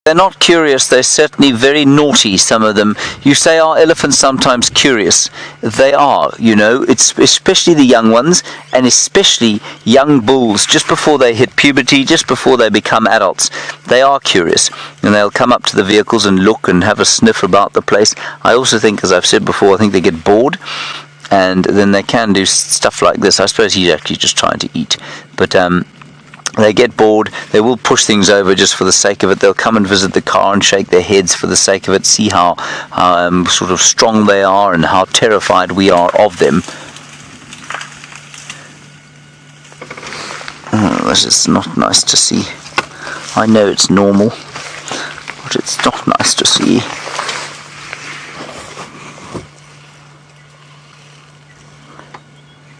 They're not curious, they're certainly very naughty, some of them. You say, are elephants sometimes curious? They are, you know, it's especially the young ones, and especially young bulls, just before they hit puberty, just before they become adults. They are curious, and they'll come up to the vehicles and look and have a sniff about the place. I also think, as I've said before, I think they get bored, and then they can do stuff like this. I suppose he's actually just trying to eat, but they get bored, they will push things over just for the sake of it. They'll come and visit the car and shake their heads for the sake of it, see how sort of strong they are and how terrified we are of them. Oh, this is not nice to see. I know it's normal, but it's not nice to see.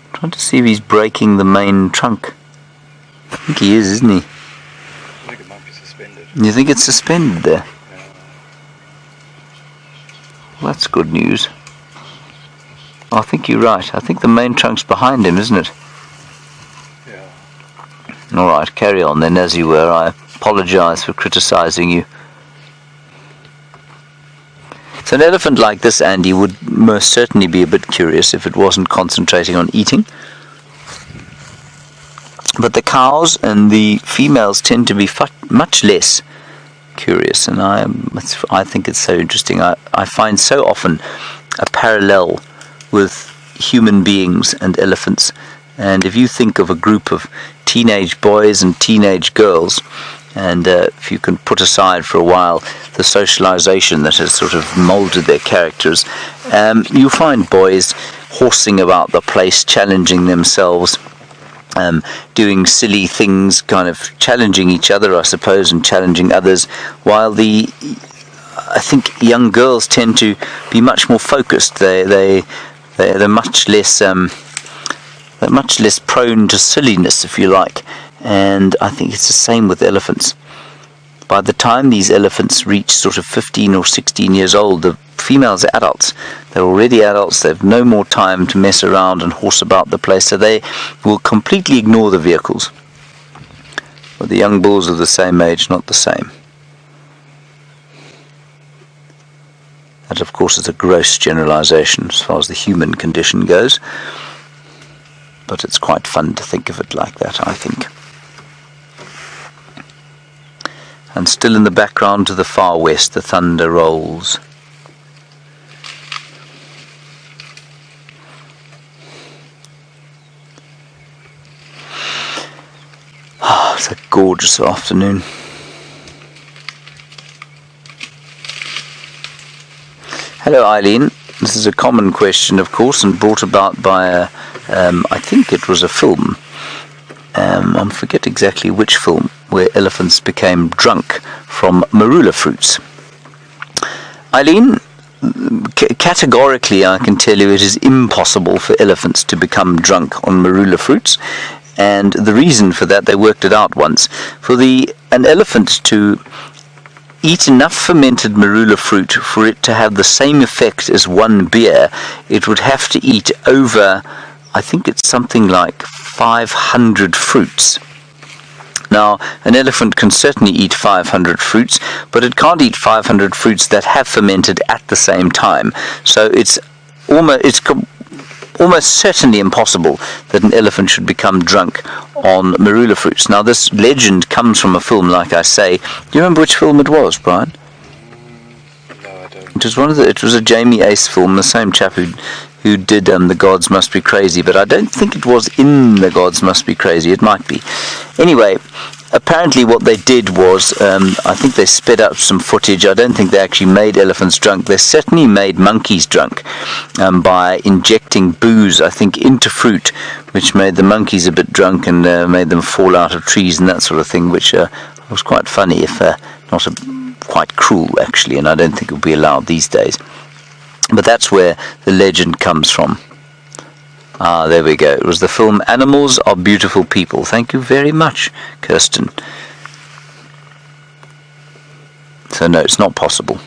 I'm trying to see if he's breaking the main trunk. I think he is, isn't he? I think it might be suspended. You think it's suspended there? Yeah. Well, that's good news. I think you're right. I think the main trunk's behind him, isn't it? Yeah. Alright, carry on then as you were. I apologise for criticising you. So an elephant like this, Andy, would most certainly be a bit curious if it wasn't concentrating on eating. But the cows and the females tend to be much less curious, and I think it's so interesting. I find so often a parallel with human beings and elephants. And if you think of a group of teenage boys and teenage girls, and if you can put aside for a while the socialization that has sort of molded their characters, you find boys horsing about the place, challenging themselves, doing silly things, kind of challenging each other, I suppose, and challenging others, while I think young girls tend to be much more focused. They're much less prone to silliness, if you like, and I think it's the same with elephants. By the time these elephants reach sort of 15 or 16 years old, the females are adults. They're already adults. They have no more time to mess around and horse about the place, so they will completely ignore the vehicles. But the young bulls are the same age, not the same. That, of course, is a gross generalization as far as the human condition goes, but it's quite fun to think of it like that, I think. And still in the background to the far west, the thunder rolls. Ah, it's a gorgeous afternoon. Hello, Eileen. This is a common question, of course, and brought about by I think it was a film. I forget exactly which film, where elephants became drunk from marula fruits. Eileen, categorically I can tell you it is impossible for elephants to become drunk on marula fruits, and the reason for that, they worked it out once. For an elephant to eat enough fermented marula fruit for it to have the same effect as one beer, it would have to eat over, I think it's something like 500 fruits. Now, an elephant can certainly eat 500 fruits, but it can't eat 500 fruits that have fermented at the same time. So it's almost certainly impossible that an elephant should become drunk on marula fruits. Now, this legend comes from a film, like I say. Do you remember which film it was, Brian? No, I don't. It was a Jamie Ace film, the same chap who did The Gods Must Be Crazy, but I don't think it was in The Gods Must Be Crazy. It might be. Anyway, apparently what they did was, I think they sped up some footage. I don't think they actually made elephants drunk. They certainly made monkeys drunk by injecting booze, I think, into fruit, which made the monkeys a bit drunk and made them fall out of trees and that sort of thing, which was quite funny, if not quite cruel, actually, and I don't think it would be allowed these days. But that's where the legend comes from. Ah, there we go. It was the film Animals Are Beautiful People. Thank you very much, Kirsten. So no, it's not possible.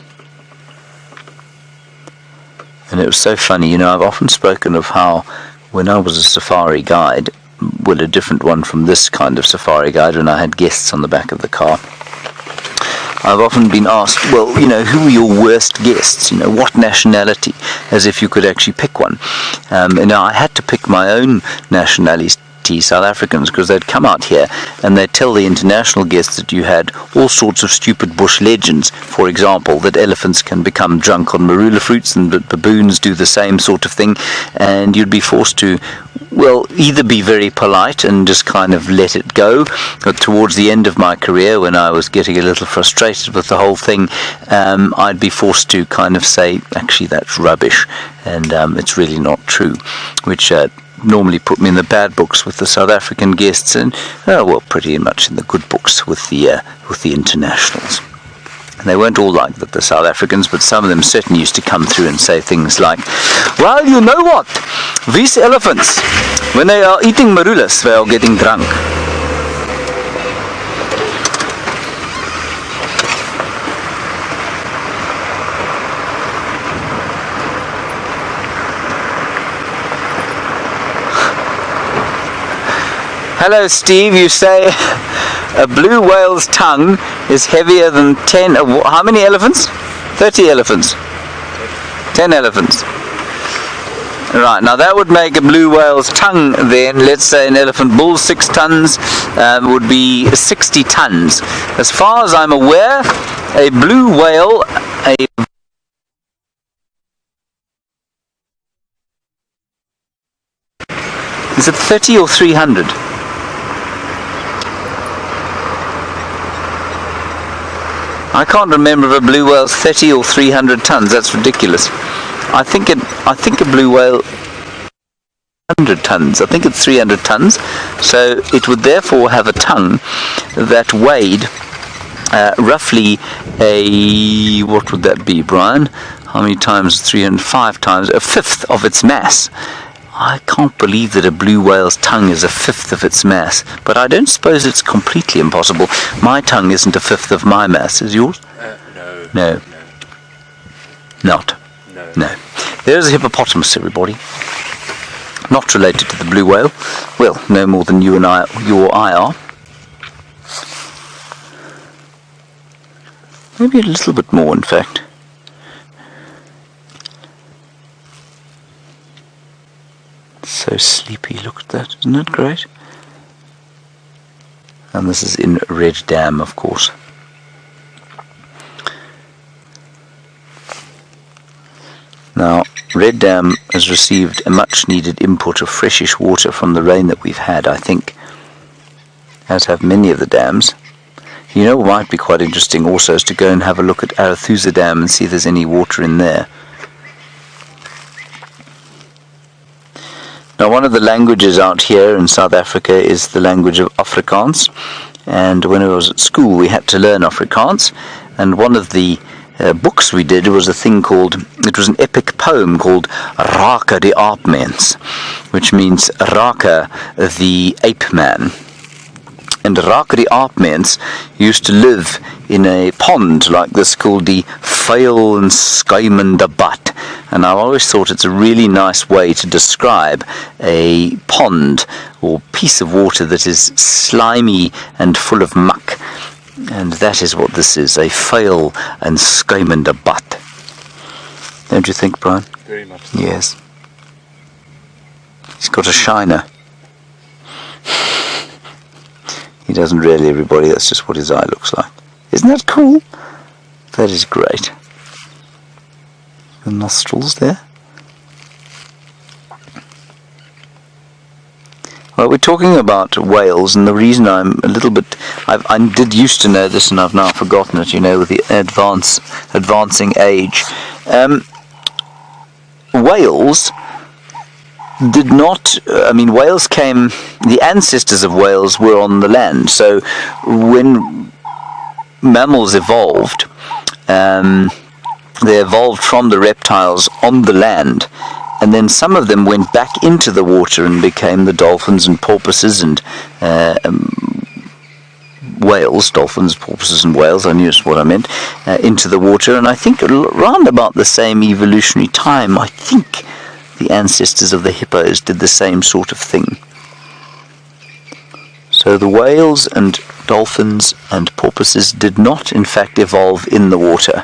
And it was so funny, you know, I've often spoken of how when I was a safari guide, well, a different one from this kind of safari guide, when I had guests on the back of the car, I've often been asked, well, who are your worst guests? What nationality? As if you could actually pick one. I had to pick my own nationality, South Africans, because they'd come out here and they'd tell the international guests that you had all sorts of stupid bush legends. For example, that elephants can become drunk on marula fruits and that baboons do the same sort of thing, and you'd be forced to, well, either be very polite and just kind of let it go. But towards the end of my career, when I was getting a little frustrated with the whole thing, I'd be forced to kind of say, actually, that's rubbish, and it's really not true, which normally put me in the bad books with the South African guests, and pretty much in the good books with the internationals. And they weren't all like the South Africans, but some of them certainly used to come through and say things like, well, you know what, these elephants, when they are eating marulas, they are getting drunk. Hello, Steve. You say a blue whale's tongue is heavier than 10... how many elephants? 30 elephants. 10 elephants. Right, now that would make a blue whale's tongue then, let's say an elephant bull, 6 tons, would be 60 tons. As far as I'm aware, a blue whale... Is it 30 or 300? I can't remember if a blue whale's 30 or 300 tons. That's ridiculous. I think a blue whale 100 tons. I think it's 300 tons. So it would therefore have a tongue that weighed roughly what would that be, Brian? How many times? 305 times, a fifth of its mass. I can't believe that a blue whale's tongue is a fifth of its mass, but I don't suppose it's completely impossible. My tongue isn't a fifth of my mass, is yours? No. No. Not? No. There's a hippopotamus, everybody. Not related to the blue whale. Well, no more than you or I are. Maybe a little bit more, in fact. So sleepy, look at that, isn't it great? And this is in Red Dam, of course. Now, Red Dam has received a much needed input of freshish water from the rain that we've had, I think, as have many of the dams. What might be quite interesting also is to go and have a look at Arathusa Dam and see if there's any water in there. Now, one of the languages out here in South Africa is the language of Afrikaans, and when I was at school we had to learn Afrikaans, and one of the books we did was it was an epic poem called Raka the Ape Mens, which means Raka the ape man. And Raka the Ape Mens used to live in a pond like this called the Vuil en Skuimende Bad. And I've always thought it's a really nice way to describe a pond or piece of water that is slimy and full of muck. And that is what this is, a Vuil en Skuimende Bad. Don't you think, Brian? Very much so. Yes. He's got a shiner. He doesn't really, everybody, that's just what his eye looks like. Isn't that cool? That is great. The nostrils there. Well, we're talking about whales, and the reason I'm a little bit... I did used to know this, and I've now forgotten it, with the advancing age. Whales did not... whales came... The ancestors of whales were on the land, so when mammals evolved, they evolved from the reptiles on the land, and then some of them went back into the water and became the dolphins and porpoises and whales, dolphins, porpoises and whales, I knew that's what I meant, into the water. And I think around about the same evolutionary time, I think the ancestors of the hippos did the same sort of thing. So the whales and Dolphins and porpoises did not, in fact, evolve in the water.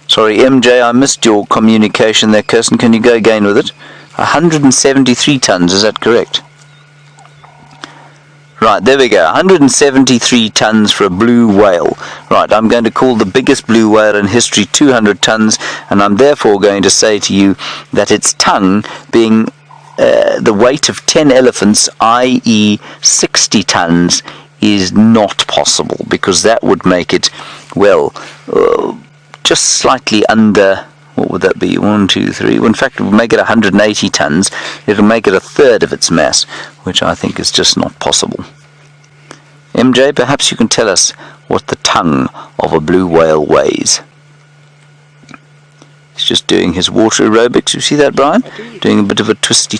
Sorry, MJ, I missed your communication there, Kirsten. Can you go again with it? 173 tons, is that correct? Right, there we go. 173 tons for a blue whale. Right, I'm going to call the biggest blue whale in history 200 tons, and I'm therefore going to say to you that its tongue, being the weight of 10 elephants, i.e. 60 tons, is not possible, because that would make it, well, just slightly under, what would that be, 1, 2, 3, in fact it would make it 180 tons, it'll make it a third of its mass, which I think is just not possible. MJ, perhaps you can tell us what the tongue of a blue whale weighs. He's just doing his water aerobics, you see that, Brian? Doing a bit of a twisty.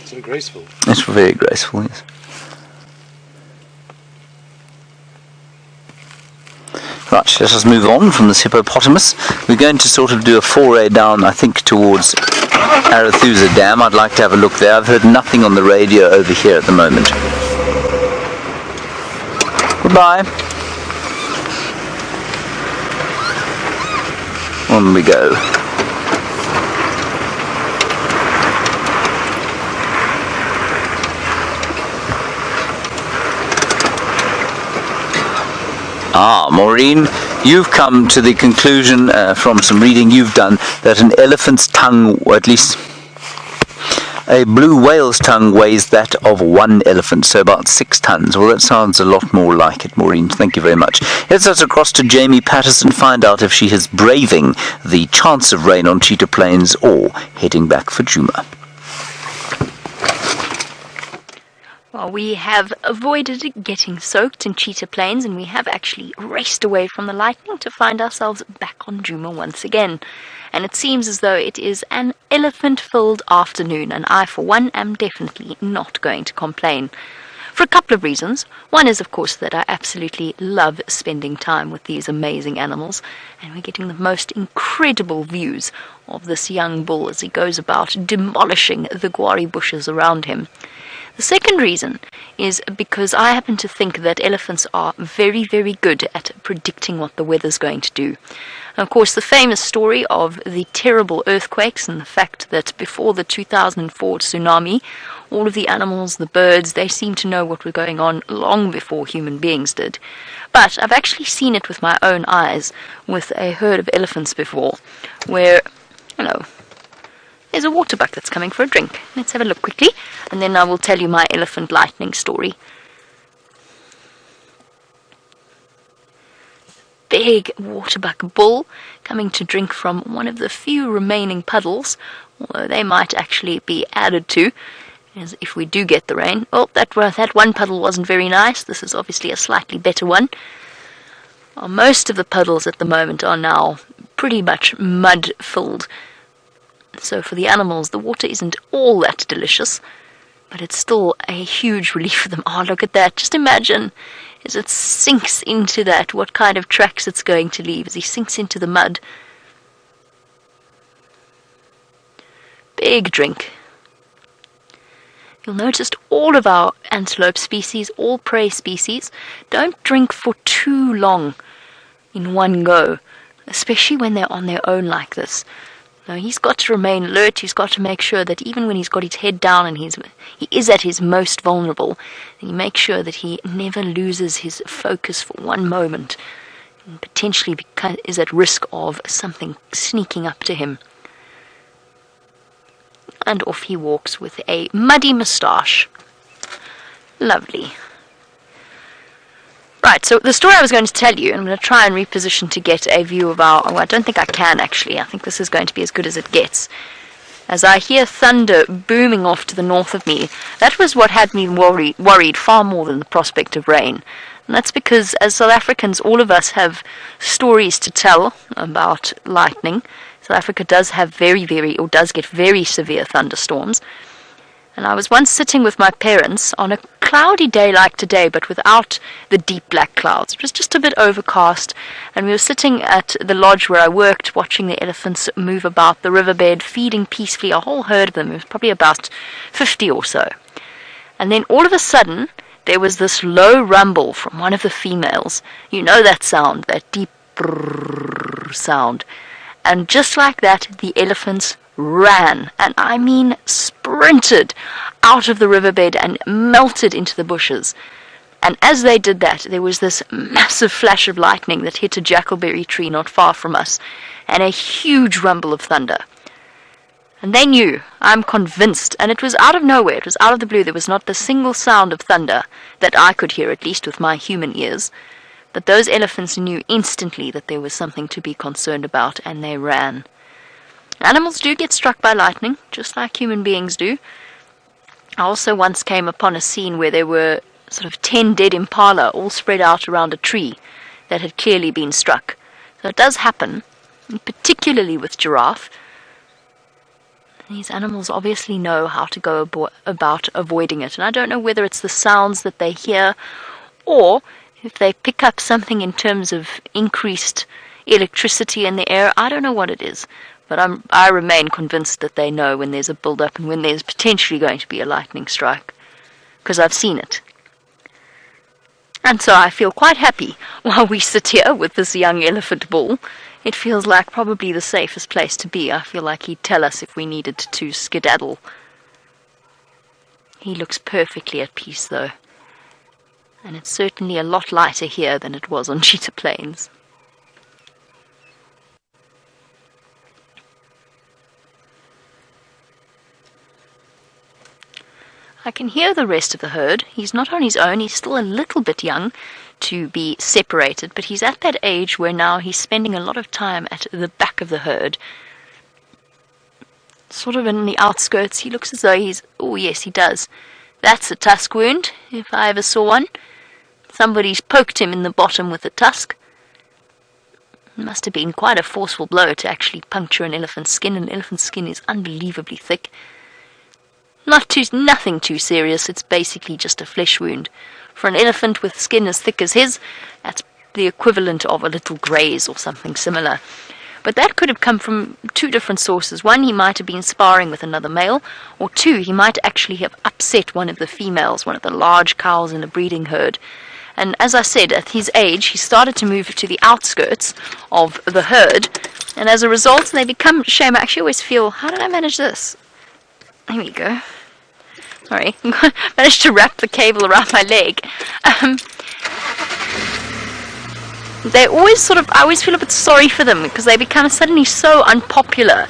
So graceful. It's very graceful, yes. Right, let us move on from this hippopotamus. We're going to sort of do a foray down, I think, towards Arathusa Dam. I'd like to have a look there. I've heard nothing on the radio over here at the moment. Goodbye. On we go. Maureen, you've come to the conclusion from some reading you've done that an elephant's tongue, or at least a blue whale's tongue, weighs that of one elephant, so about 6 tons. Well, that sounds a lot more like it, Maureen. Thank you very much. Let's us across to Jamie Patterson, find out if she is braving the chance of rain on Cheetah Plains or heading back for Djuma. Well, we have avoided getting soaked in Cheetah Plains, and we have actually raced away from the lightning to find ourselves back on Djuma once again. And it seems as though it is an elephant-filled afternoon, and I, for one, am definitely not going to complain. For a couple of reasons. One is, of course, that I absolutely love spending time with these amazing animals, and we're getting the most incredible views of this young bull as he goes about demolishing the guari bushes around him. The second reason is because I happen to think that elephants are very, very good at predicting what the weather's going to do. And of course, the famous story of the terrible earthquakes and the fact that before the 2004 tsunami, all of the animals, the birds, they seemed to know what was going on long before human beings did. But I've actually seen it with my own eyes with a herd of elephants before, where, there's a waterbuck that's coming for a drink. Let's have a look quickly, and then I will tell you my elephant lightning story. Big waterbuck bull coming to drink from one of the few remaining puddles, although they might actually be added to, as if we do get the rain. Oh, that one puddle wasn't very nice. This is obviously a slightly better one. Well, most of the puddles at the moment are now pretty much mud-filled. So for the animals, the water isn't all that delicious, but it's still a huge relief for them. Oh, look at that. Just imagine as it sinks into that, what kind of tracks it's going to leave as he sinks into the mud. Big drink. You'll notice all of our antelope species, all prey species, don't drink for too long in one go, especially when they're on their own like this. Now, he's got to remain alert. He's got to make sure that even when he's got his head down and he is at his most vulnerable, he makes sure that he never loses his focus for one moment and potentially is at risk of something sneaking up to him. And off he walks with a muddy moustache. Lovely. Right, so the story I was going to tell you, I'm going to try and reposition to get a view of I don't think I can actually. I think this is going to be as good as it gets. As I hear thunder booming off to the north of me, that was what had me worried far more than the prospect of rain. And that's because as South Africans, all of us have stories to tell about lightning. South Africa does have does get very severe thunderstorms. And I was once sitting with my parents on a cloudy day like today, but without the deep black clouds. It was just a bit overcast, and we were sitting at the lodge where I worked, watching the elephants move about the riverbed, feeding peacefully, a whole herd of them. It was probably about 50 or so. And then all of a sudden, there was this low rumble from one of the females. You know that sound, that deep brrrr sound. And just like that, the elephants ran, and I mean sprinted out of the riverbed and melted into the bushes. And as they did that, there was this massive flash of lightning that hit a jackalberry tree not far from us, and a huge rumble of thunder. And they knew, I'm convinced, and it was out of nowhere, it was out of the blue. There was not the single sound of thunder that I could hear, at least with my human ears. But those elephants knew instantly that there was something to be concerned about, and they ran. Animals do get struck by lightning, just like human beings do. I also once came upon a scene where there were sort of 10 dead impala all spread out around a tree that had clearly been struck. So it does happen, particularly with giraffe. These animals obviously know how to go about avoiding it, and I don't know whether it's the sounds that they hear, or if they pick up something in terms of increased electricity in the air. I don't know what it is, but I remain convinced that they know when there's a build-up and when there's potentially going to be a lightning strike, because I've seen it. And so I feel quite happy while we sit here with this young elephant bull. It feels like probably the safest place to be. I feel like he'd tell us if we needed to skedaddle. He looks perfectly at peace, though. And it's certainly a lot lighter here than it was on Cheetah Plains. I can hear the rest of the herd. He's not on his own. He's still a little bit young to be separated, but he's at that age where now he's spending a lot of time at the back of the herd. Sort of in the outskirts. He looks as though he's... Oh, yes, he does. That's a tusk wound, if I ever saw one. Somebody's poked him in the bottom with a tusk. It must have been quite a forceful blow to actually puncture an elephant's skin. An elephant's skin is unbelievably thick. Nothing too serious. It's basically just a flesh wound. For an elephant with skin as thick as his, that's the equivalent of a little graze or something similar. But that could have come from two different sources. One, he might have been sparring with another male, or two, he might actually have upset one of the females, one of the large cows in a breeding herd. And as I said, at his age, he started to move to the outskirts of the herd, and as a result, they become shame. I actually always feel, how did I manage this? Here we go. Sorry, managed to wrap the cable around my leg. They always I always feel a bit sorry for them because they become suddenly so unpopular.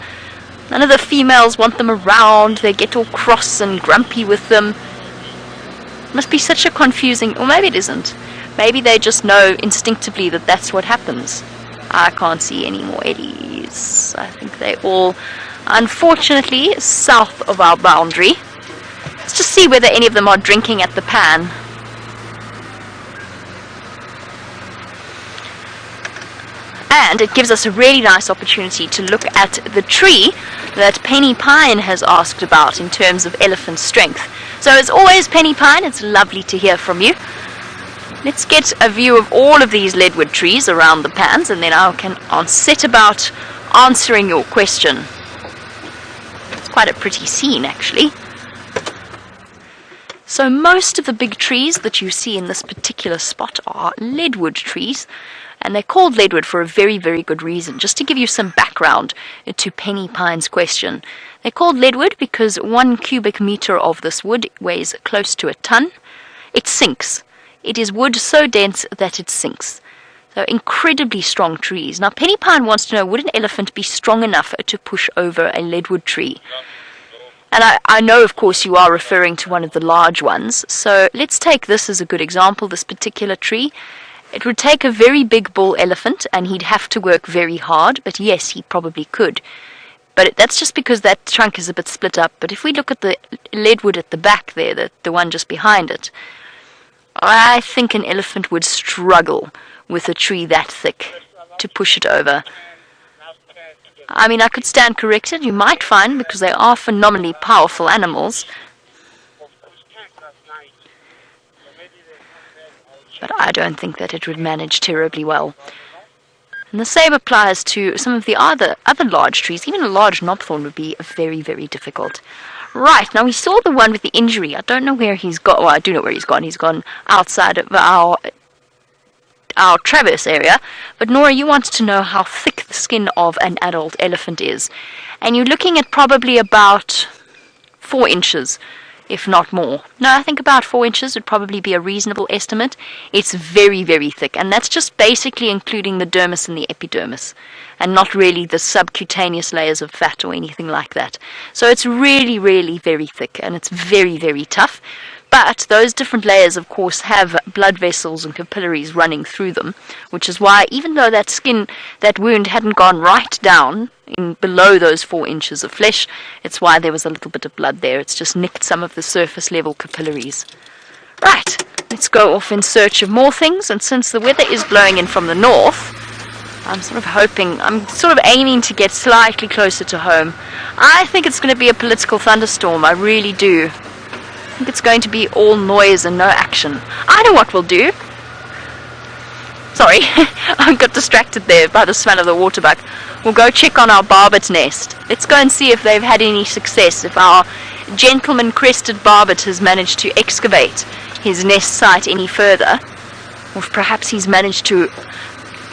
None of the females want them around. They get all cross and grumpy with them. It must be such a confusing, or maybe it isn't. Maybe they just know instinctively that that's what happens. I can't see any more Ellies. I think they're all, unfortunately, south of our boundary. Let's just see whether any of them are drinking at the pan. And it gives us a really nice opportunity to look at the tree that Penny Pine has asked about in terms of elephant strength. So as always, Penny Pine, it's lovely to hear from you. Let's get a view of all of these leadwood trees around the pans, and then I can set about answering your question. It's quite a pretty scene, actually. So most of the big trees that you see in this particular spot are leadwood trees, and they're called leadwood for a very, very good reason. Just to give you some background to Penny Pine's question. They're called leadwood because 1 cubic meter of this wood weighs close to a ton. It sinks. It is wood so dense that it sinks. So incredibly strong trees. Now Penny Pine wants to know, would an elephant be strong enough to push over a leadwood tree? And I know, of course, you are referring to one of the large ones. So let's take this as a good example, this particular tree. It would take a very big bull elephant, and he'd have to work very hard, but yes, he probably could. But that's just because that trunk is a bit split up. But if we look at the leadwood at the back there, the one just behind it, I think an elephant would struggle with a tree that thick to push it over. I mean, I could stand corrected. You might find, because they are phenomenally powerful animals. But I don't think that it would manage terribly well. And the same applies to some of the other large trees. Even a large knobthorn would be very, very difficult. Right, now we saw the one with the injury. I don't know where he's gone. Well, I do know where he's gone. He's gone outside of our traverse area. But Nora, you wanted to know how thick the skin of an adult elephant is. And you're looking at probably about 4 inches, if not more. No, I think about 4 inches would probably be a reasonable estimate. It's very, very thick, and that's just basically including the dermis and the epidermis, and not really the subcutaneous layers of fat or anything like that. So it's really, really very thick, and it's very, very tough. But those different layers, of course, have blood vessels and capillaries running through them, which is why, even though that wound hadn't gone right down in below those 4 inches of flesh, it's why there was a little bit of blood there. It's just nicked some of the surface level capillaries. Right, let's go off in search of more things, and since the weather is blowing in from the north, I'm sort of aiming to get slightly closer to home. I think it's going to be a political thunderstorm, I really do. I think it's going to be all noise and no action. I know what we'll do. Sorry, I got distracted there by the smell of the waterbuck. We'll go check on our barbet nest. Let's go and see if they've had any success, if our gentleman crested barbet has managed to excavate his nest site any further, or if perhaps he's managed to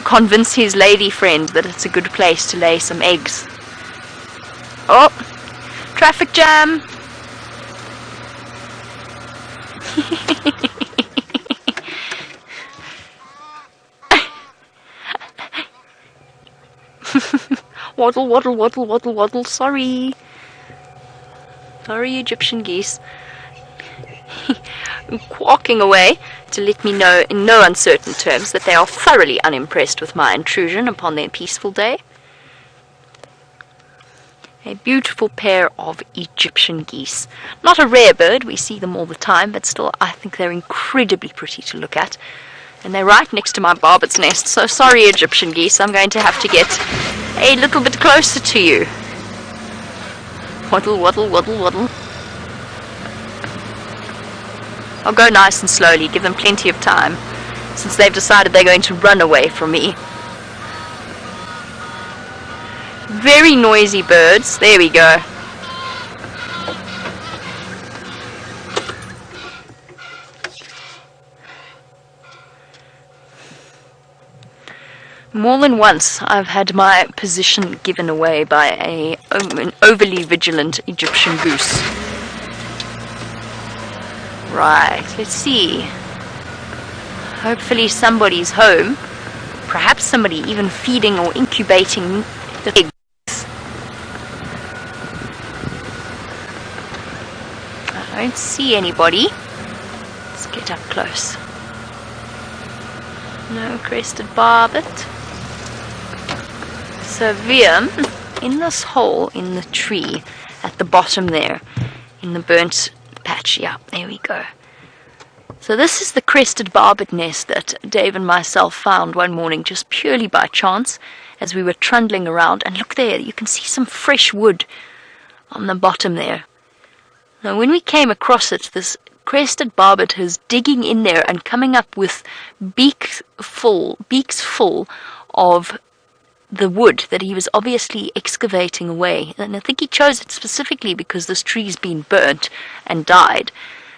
convince his lady friend that it's a good place to lay some eggs. Oh, traffic jam. Waddle, waddle, waddle, waddle, waddle. Sorry, Egyptian geese. Quacking away to let me know in no uncertain terms that they are thoroughly unimpressed with my intrusion upon their peaceful day. A beautiful pair of Egyptian geese. Not a rare bird, we see them all the time, but still I think they're incredibly pretty to look at. And they're right next to my barbet's nest, so sorry Egyptian geese, I'm going to have to get a little bit closer to you. Waddle, waddle, waddle, waddle. I'll go nice and slowly, give them plenty of time, since they've decided they're going to run away from me. Very noisy birds. There we go. More than once I've had my position given away by an overly vigilant Egyptian goose. Right, let's see. Hopefully somebody's home. Perhaps somebody even feeding or incubating the eggs. I don't see anybody. Let's get up close. No crested barbet. So Viam, in this hole in the tree at the bottom there, in the burnt patch, yeah, there we go. So this is the crested barbet nest that Dave and myself found one morning just purely by chance as we were trundling around. And look there, you can see some fresh wood on the bottom there. Now when we came across it, this crested barbet is digging in there and coming up with beaks full of the wood that he was obviously excavating away. And I think he chose it specifically because this tree's been burnt and died,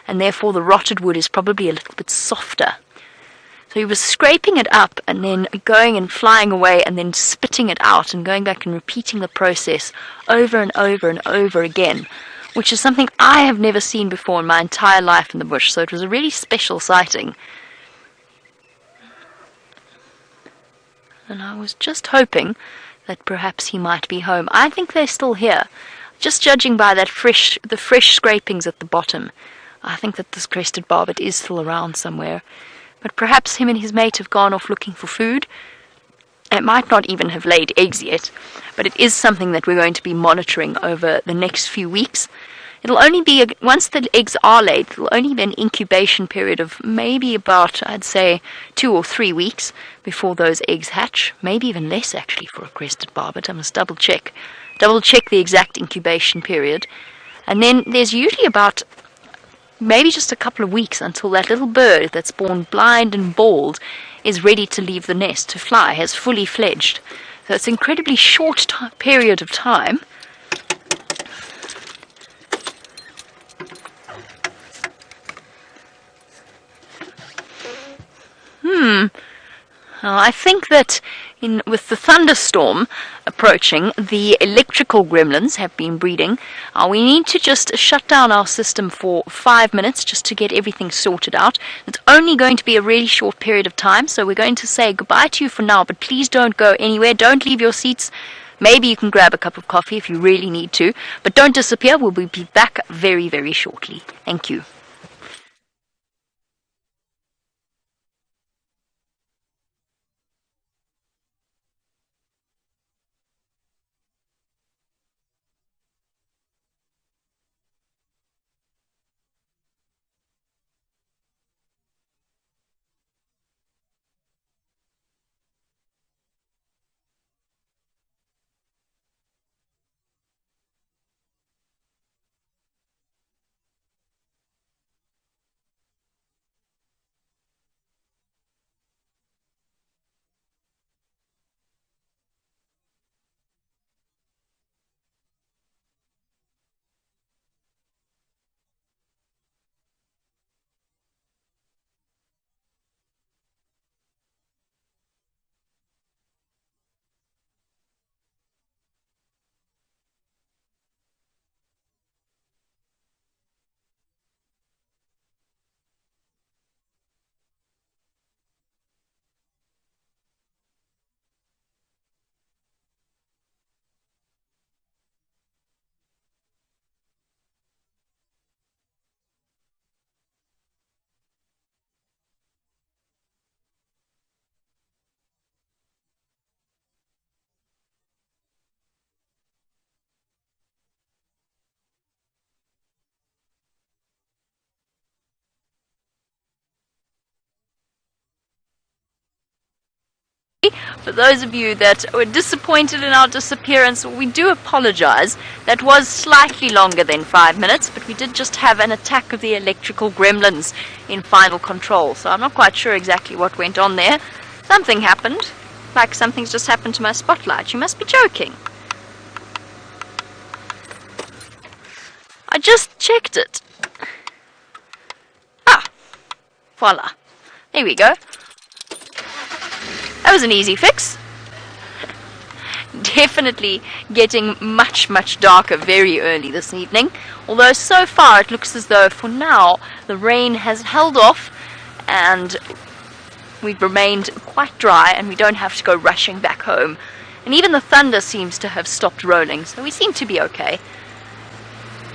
and therefore the rotted wood is probably a little bit softer. So he was scraping it up and then going and flying away and then spitting it out and going back and repeating the process over and over and over again, which is something I have never seen before in my entire life in the bush, so it was a really special sighting. And I was just hoping that perhaps he might be home. I think they're still here. Just judging by the fresh scrapings at the bottom, I think that this crested barbet is still around somewhere. But perhaps him and his mate have gone off looking for food. It might not even have laid eggs yet, but it is something that we're going to be monitoring over the next few weeks. It'll only be, once the eggs are laid, it'll only be an incubation period of maybe about, I'd say, 2 or 3 weeks before those eggs hatch. Maybe even less, actually, for a crested barbet. I must double check the exact incubation period. And then there's usually about maybe just a couple of weeks until that little bird that's born blind and bald is ready to leave the nest to fly, has fully fledged. So it's an incredibly short period of time. I think that with the thunderstorm approaching, the electrical gremlins have been breeding. We need to just shut down our system for 5 minutes just to get everything sorted out. It's only going to be a really short period of time, so we're going to say goodbye to you for now, but please don't go anywhere. Don't leave your seats. Maybe you can grab a cup of coffee if you really need to, but don't disappear. We'll be back very, very shortly. Thank you. For those of you that were disappointed in our disappearance, we do apologize. That was slightly longer than 5 minutes, but we did just have an attack of the electrical gremlins in final control, so I'm not quite sure exactly what went on there. Something happened, like something's just happened to my spotlight. You must be joking. I just checked it. Ah, voila. There we go. That was an easy fix. Definitely getting much, much darker very early this evening. Although so far it looks as though for now the rain has held off and we've remained quite dry and we don't have to go rushing back home. And even the thunder seems to have stopped rolling, so we seem to be okay.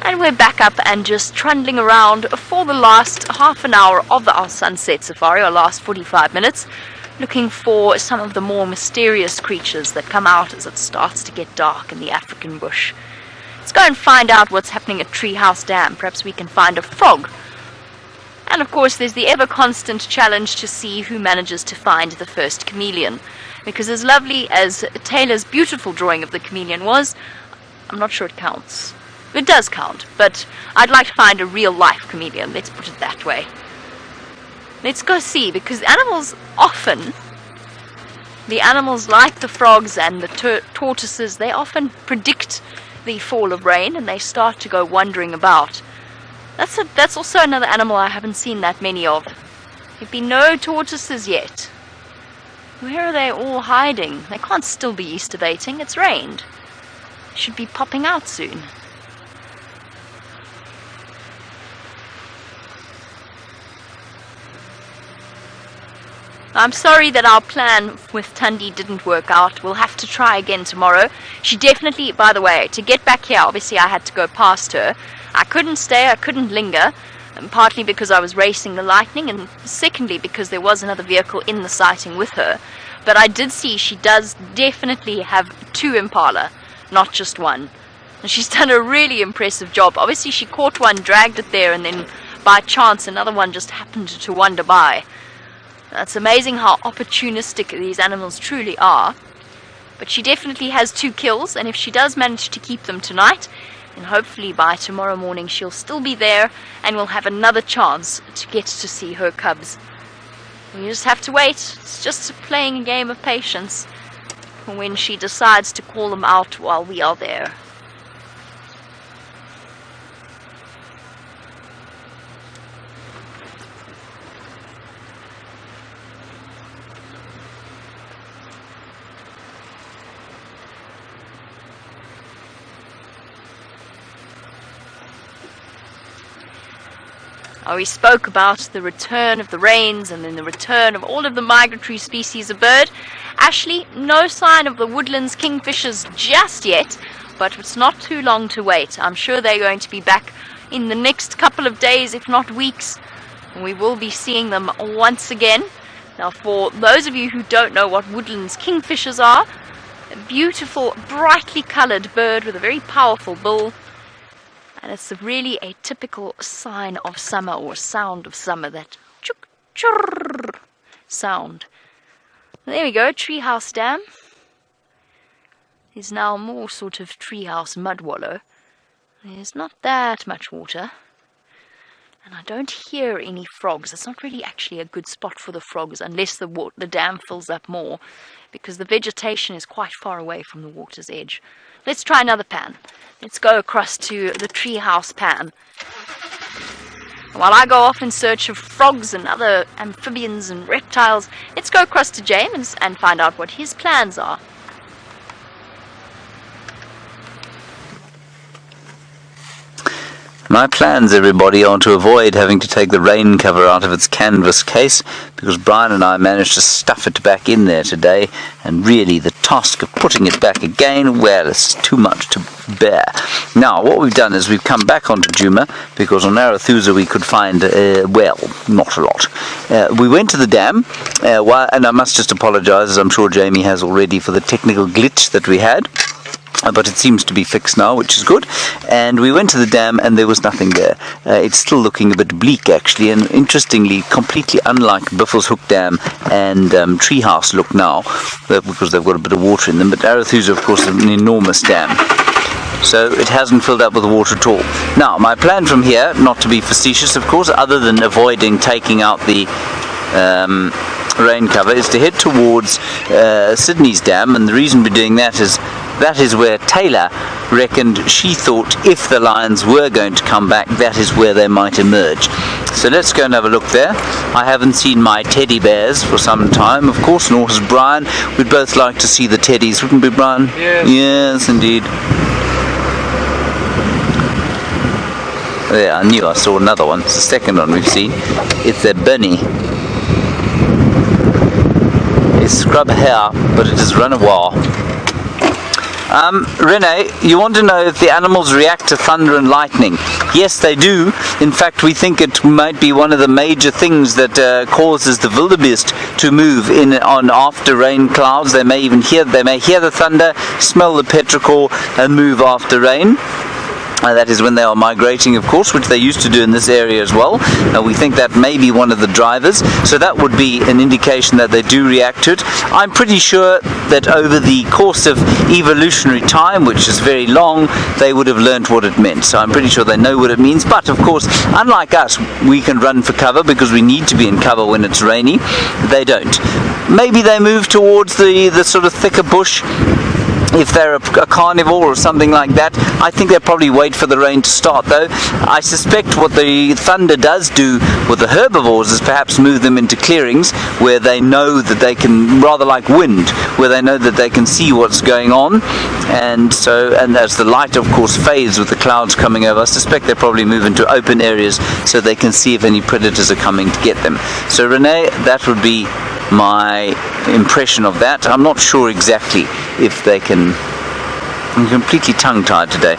And we're back up and just trundling around for the last half an hour of our sunset safari, our last 45 minutes. Looking for some of the more mysterious creatures that come out as it starts to get dark in the African bush. Let's go and find out what's happening at Treehouse Dam. Perhaps we can find a frog. And of course there's the ever-constant challenge to see who manages to find the first chameleon. Because as lovely as Taylor's beautiful drawing of the chameleon was, I'm not sure it counts. It does count, but I'd like to find a real-life chameleon, let's put it that way. Let's go see, because animals often, the animals like the frogs and the tortoises, they often predict the fall of rain and they start to go wandering about. That's also another animal I haven't seen that many of. There've been no tortoises yet. Where are they all hiding? They can't still be estivating, it's rained. Should be popping out soon. I'm sorry that our plan with Tundi didn't work out. We'll have to try again tomorrow. She definitely, by the way, to get back here, obviously I had to go past her. I couldn't stay, I couldn't linger, partly because I was racing the lightning, and secondly because there was another vehicle in the sighting with her. But I did see she does definitely have 2 impala, not just one. And she's done a really impressive job. Obviously she caught one, dragged it there, and then by chance another one just happened to wander by. It's amazing how opportunistic these animals truly are. But she definitely has 2 kills, and if she does manage to keep them tonight, and hopefully by tomorrow morning she'll still be there and we'll have another chance to get to see her cubs. We just have to wait. It's just playing a game of patience for when she decides to call them out while we are there. We spoke about the return of the rains and then the return of all of the migratory species of bird. Actually, no sign of the woodlands kingfishers just yet, but it's not too long to wait. I'm sure they're going to be back in the next couple of days, if not weeks. And we will be seeing them once again. Now, for those of you who don't know what woodlands kingfishers are, a beautiful, brightly coloured bird with a very powerful bill. And it's really a typical sign of summer, or sound of summer, that chuk churr sound. There we go, treehouse dam. There's now more sort of treehouse mud wallow. There's not that much water. And I don't hear any frogs. It's not really actually a good spot for the frogs unless the dam fills up more, because the vegetation is quite far away from the water's edge. Let's try another pan. Let's go across to the treehouse pan. While I go off in search of frogs and other amphibians and reptiles, let's go across to James and find out what his plans are. My plans, everybody, are to avoid having to take the rain cover out of its canvas case, because Brian and I managed to stuff it back in there today, and really the task of putting it back again, well, it's too much to bear. Now, what we've done is we've come back onto Djuma, because on Arathusa we could find, well, not a lot. We went to the dam, and I must just apologise, as I'm sure Jamie has already, for the technical glitch that we had. But it seems to be fixed now, which is good. And we went to the dam and there was nothing there. It's still looking a bit bleak, actually, and interestingly completely unlike Biffle's Hook Dam and Treehouse look now, because they've got a bit of water in them. But Arathusa, of course, is an enormous dam, so it hasn't filled up with water at all. Now, my plan from here, not to be facetious, of course, other than avoiding taking out the rain cover, is to head towards Sydney's dam. And the reason we're doing that is where Taylor reckoned she thought if the lions were going to come back, that is where they might emerge. So let's go and have a look there. I haven't seen my teddy bears for some time, of course, nor has Brian. We'd both like to see the teddies, wouldn't we, Brian? Yes. Yes, indeed. There, I knew I saw another one. It's the second one we've seen. It's a bunny. It's scrub hair, but it has run a while. Renee, you want to know if the animals react to thunder and lightning? Yes, they do. In fact, we think it might be one of the major things that causes the wildebeest to move in on after rain clouds. They may even hear the thunder, smell the petrichor, and move after rain. That is when they are migrating, of course, which they used to do in this area as well. We think that may be one of the drivers, so that would be an indication that they do react to it. I'm pretty sure that over the course of evolutionary time, which is very long, they would have learnt what it meant. So I'm pretty sure they know what it means. But of course, unlike us, we can run for cover because we need to be in cover when it's rainy. They don't. Maybe they move towards the sort of thicker bush. If they're a carnivore or something like that, I think they'll probably wait for the rain to start, though. I suspect what the thunder does do with the herbivores is perhaps move them into clearings where they know that they can, rather like wind, where they know that they can see what's going on. And as the light, of course, fades with the clouds coming over, I suspect they probably move into open areas so they can see if any predators are coming to get them. So, Renee, that would be my impression of that. I'm not sure exactly if they can. I'm completely tongue-tied today.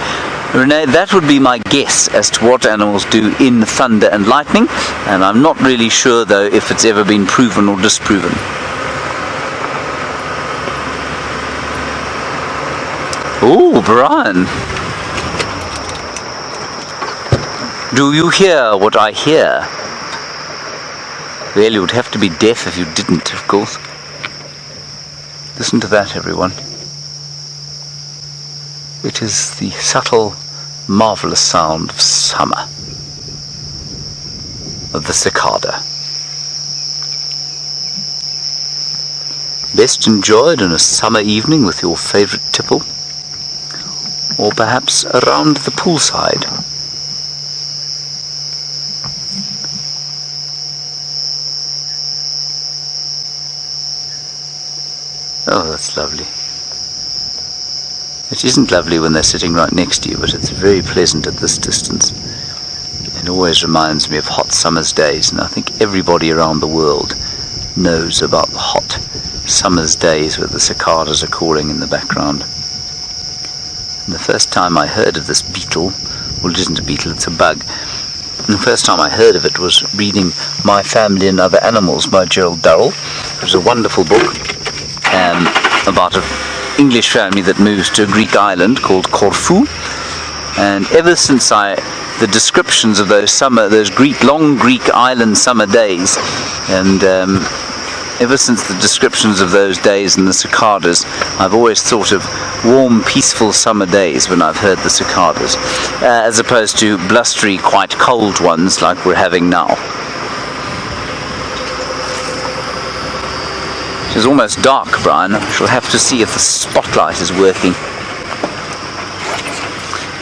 Renee, that would be my guess as to what animals do in thunder and lightning, and I'm not really sure though if it's ever been proven or disproven. Oh, Brian, do you hear what I hear? Well, you would have to be deaf if you didn't, of course. Listen to that, everyone. It is the subtle marvellous sound of summer, of the cicada. Best enjoyed on a summer evening with your favourite tipple, or perhaps around the poolside. Oh, that's lovely. It isn't lovely when they're sitting right next to you, but it's very pleasant at this distance. It always reminds me of hot summer's days, and I think everybody around the world knows about the hot summer's days where the cicadas are calling in the background. And the first time I heard of this beetle, well, it isn't a beetle, it's a bug. And the first time I heard of it was reading My Family and Other Animals by Gerald Durrell. It was a wonderful book about an English family that moves to a Greek island called Corfu. And ever since the descriptions of those long Greek island summer days, and ever since the descriptions of those days and the cicadas, I've always thought of warm, peaceful summer days when I've heard the cicadas, as opposed to blustery, quite cold ones like we're having now. It's almost dark, Brian. I shall have to see if the spotlight is working.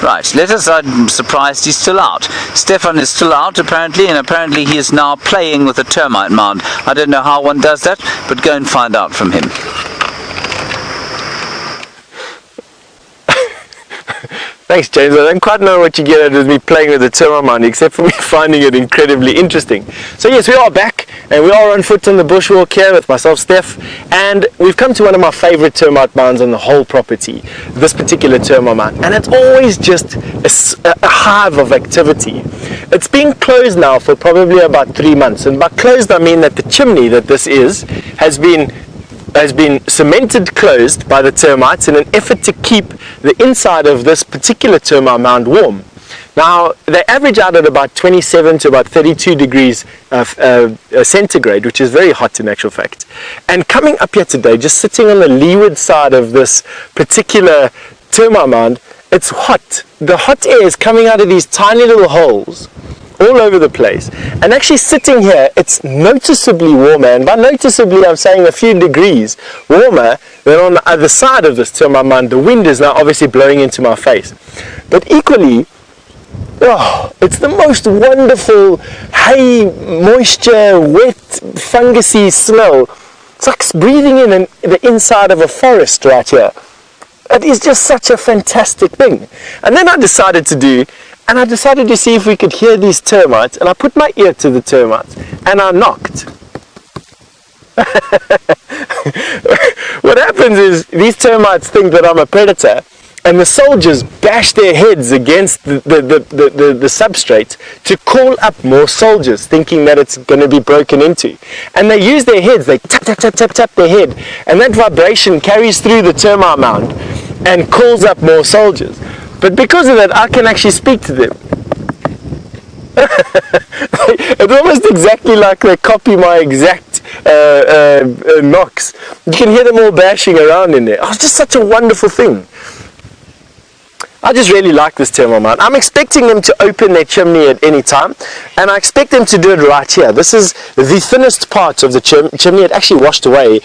Right, I'm surprised he's still out. Stefan is still out, apparently, and apparently he is now playing with a termite mound. I don't know how one does that, but go and find out from him. Thanks, James. I don't quite know what you get out of me playing with the termite mound, except for me finding it incredibly interesting. So yes, we are back, and we are on foot on the bushwalk here with myself, Stef, and we've come to one of my favourite termite mounds on the whole property, this particular termite mound, and it's always just a hive of activity. It's been closed now for probably about 3 months, and by closed I mean that the chimney that this has been cemented closed by the termites in an effort to keep the inside of this particular termite mound warm. Now, they average out at about 27 to about 32 degrees centigrade, which is very hot in actual fact. And coming up here today, just sitting on the leeward side of this particular termite mound, it's hot. The hot air is coming out of these tiny little holes all over the place, and actually sitting here, it's noticeably warmer, and by noticeably I'm saying a few degrees warmer than on the other side of this termite mound. The wind is now obviously blowing into my face, but equally, it's the most wonderful hay, moisture, wet, fungusy smell. It's like breathing in the inside of a forest right here. It is just such a fantastic thing. And then I decided to see if we could hear these termites, and I put my ear to the termites, and I knocked. What happens is, these termites think that I'm a predator, and the soldiers bash their heads against the substrate to call up more soldiers, thinking that it's going to be broken into. And they use their heads, they tap, tap, tap, tap, tap their head, and that vibration carries through the termite mound and calls up more soldiers. But because of that, I can actually speak to them. It's almost exactly like they copy my exact knocks. You can hear them all bashing around in there. Oh, it's just such a wonderful thing. I just really like this termite mound. I'm expecting them to open their chimney at any time, and I expect them to do it right here. This is the thinnest part of the chimney. It actually washed away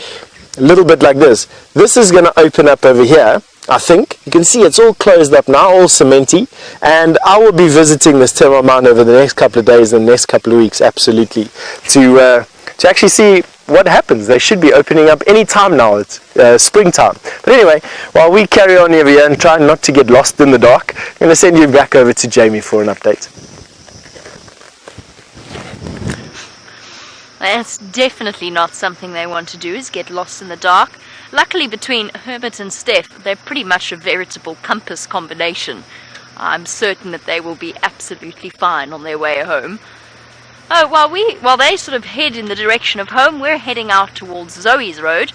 a little bit like this. This is going to open up over here, I think. You can see it's all closed up now, all cementy, and I will be visiting this termite mound over the next couple of days and the next couple of weeks, absolutely, to actually see what happens. They should be opening up any time now. It's springtime. But anyway, while we carry on over here and try not to get lost in the dark, I'm going to send you back over to Jamie for an update. That's definitely not something they want to do, is get lost in the dark. Luckily, between Herbert and Stef, they're pretty much a veritable compass combination. I'm certain that they will be absolutely fine on their way home. Oh, while they sort of head in the direction of home, we're heading out towards Zoe's Road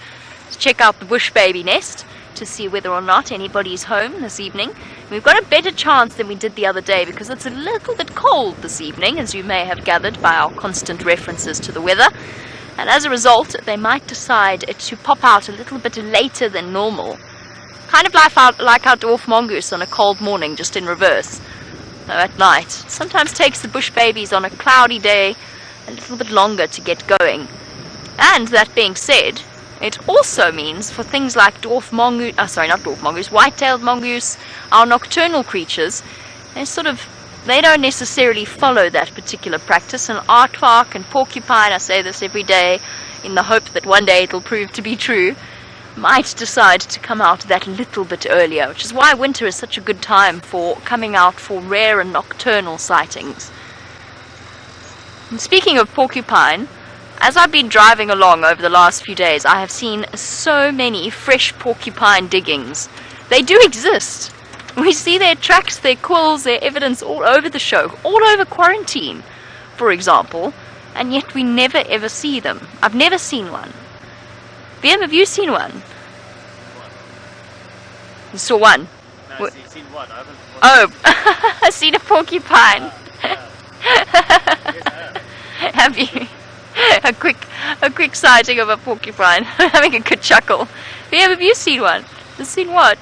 to check out the Bushbaby nest to see whether or not anybody's home this evening. We've got a better chance than we did the other day because it's a little bit cold this evening, as you may have gathered by our constant references to the weather. And as a result, they might decide to pop out a little bit later than normal. Kind of like our dwarf mongoose on a cold morning, just in reverse. at night. It sometimes takes the bush babies on a cloudy day a little bit longer to get going. And that being said, it also means for things like dwarf mongoose, not dwarf mongoose, white-tailed mongoose, our nocturnal creatures, they don't necessarily follow that particular practice. And aardvark and porcupine, I say this every day in the hope that one day it'll prove to be true, might decide to come out that little bit earlier, which is why winter is such a good time for coming out for rare and nocturnal sightings. And speaking of porcupine, as I've been driving along over the last few days, I have seen so many fresh porcupine diggings. They do exist. We see their tracks, their quills, their evidence all over the show, all over quarantine, for example, and yet we never ever see them. I've never seen one. BM, have you seen one? You saw one? No, I've seen one. I haven't. Oh, I've seen a porcupine. Have you? A quick sighting of a porcupine. Having a good chuckle. BM, have you seen one? You've seen what?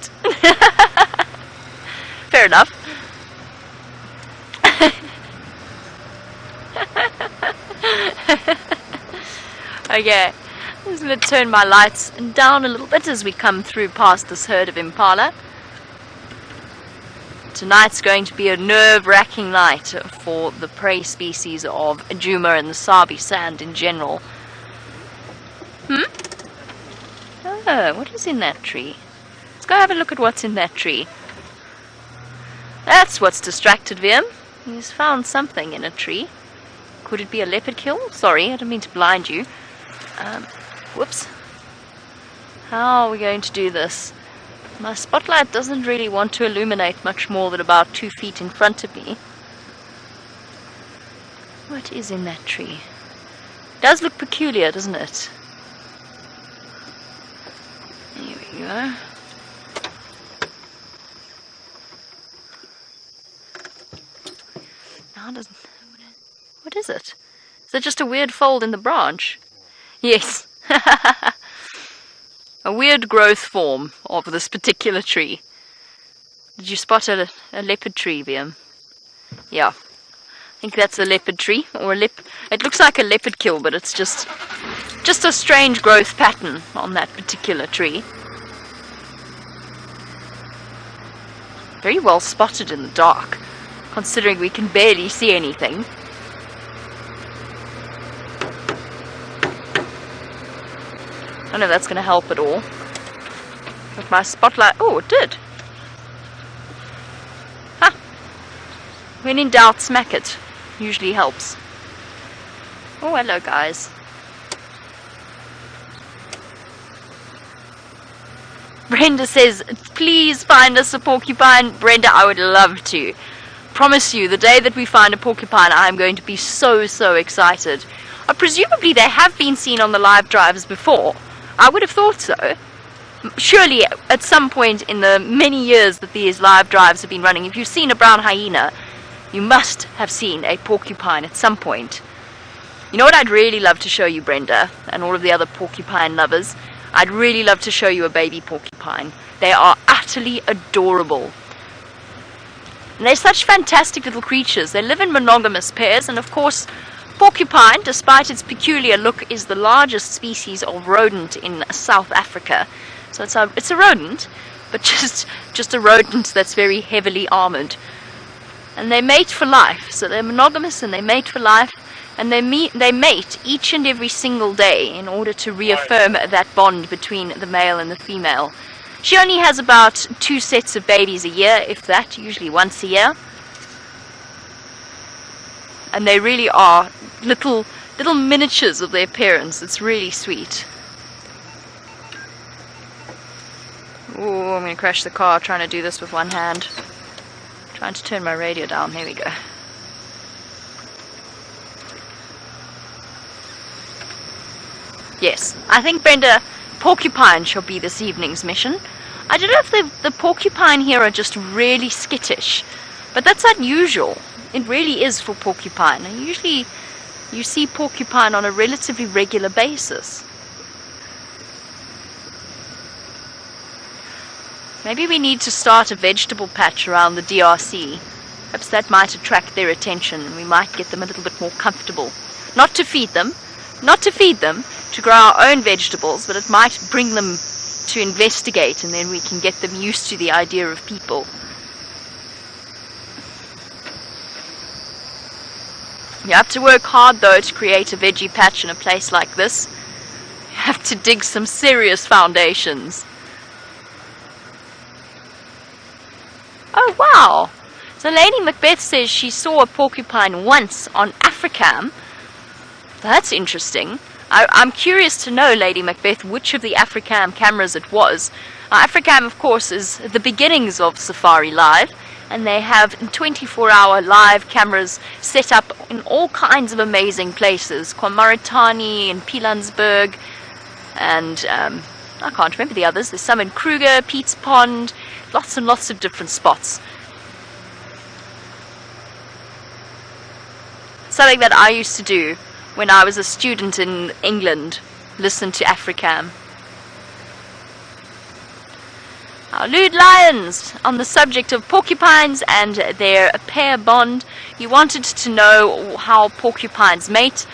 Fair enough. Okay, I'm just going to turn my lights down a little bit as we come through past this herd of impala. Tonight's going to be a nerve-wracking night for the prey species of Djuma and the Sabi sand in general. Oh, what is in that tree? Let's go have a look at what's in that tree. That's what's distracted Liam. He's found something in a tree. Could it be a leopard kill? Sorry, I didn't mean to blind you. Whoops. How are we going to do this? My spotlight doesn't really want to illuminate much more than about 2 feet in front of me. What is in that tree? It does look peculiar, doesn't it? Here we go. What is it? Is it just a weird fold in the branch? Yes. A weird growth form of this particular tree. Did you spot a leopard tree, Liam? Yeah. I think that's a leopard tree, or it looks like a leopard kill, but it's just a strange growth pattern on that particular tree. Very well spotted in the dark, considering we can barely see anything. I don't know if that's going to help at all. With my spotlight... Oh, it did. Huh. When in doubt, smack it. Usually helps. Oh, hello, guys. Brenda says, please find us a porcupine. Brenda, I would love to. Promise you, the day that we find a porcupine, I'm going to be so excited. Presumably they have been seen on the live drives before. I would have thought so. Surely at some point in the many years that these live drives have been running, if you've seen a brown hyena, you must have seen a porcupine at some point. You know what I'd really love to show you, Brenda, and all of the other porcupine lovers? I'd really love to show you a baby porcupine. They are utterly adorable. And they're such fantastic little creatures. They live in monogamous pairs, and of course, porcupine, despite its peculiar look, is the largest species of rodent in South Africa. So it's a rodent, but just a rodent that's very heavily armored. And they mate for life. So they're monogamous and they mate for life, and they mate each and every single day in order to reaffirm that bond between the male and the female. She only has about 2 sets of babies a year, if that, usually once a year. And they really are little miniatures of their parents. It's really sweet. Oh, I'm going to crash the car trying to do this with one hand. Trying to turn my radio down. Here we go. Yes, I think, Brenda, porcupine shall be this evening's mission. I don't know if the porcupine here are just really skittish, but that's unusual. It really is for porcupine. And usually you see porcupine on a relatively regular basis. Maybe we need to start a vegetable patch around the DRC Perhaps that might attract their attention and we might get them a little bit more comfortable. Not to feed them, to grow our own vegetables, but it might bring them to investigate, and then we can get them used to the idea of people. You have to work hard though to create a veggie patch in a place like this. You have to dig some serious foundations. Oh wow! So Lady Macbeth says she saw a porcupine once on Africam. That's interesting. I'm curious to know, Lady Macbeth, which of the Africam cameras it was. Africam, of course, is the beginnings of Safari Live, and they have 24-hour live cameras set up in all kinds of amazing places. Kwamaratani and Pilansberg, and I can't remember the others. There's some in Kruger, Pete's Pond, lots and lots of different spots. Something that I used to do when I was a student in England, listen to Africam. Our lewd lions, on the subject of porcupines and their pair bond, you wanted to know how porcupines mate.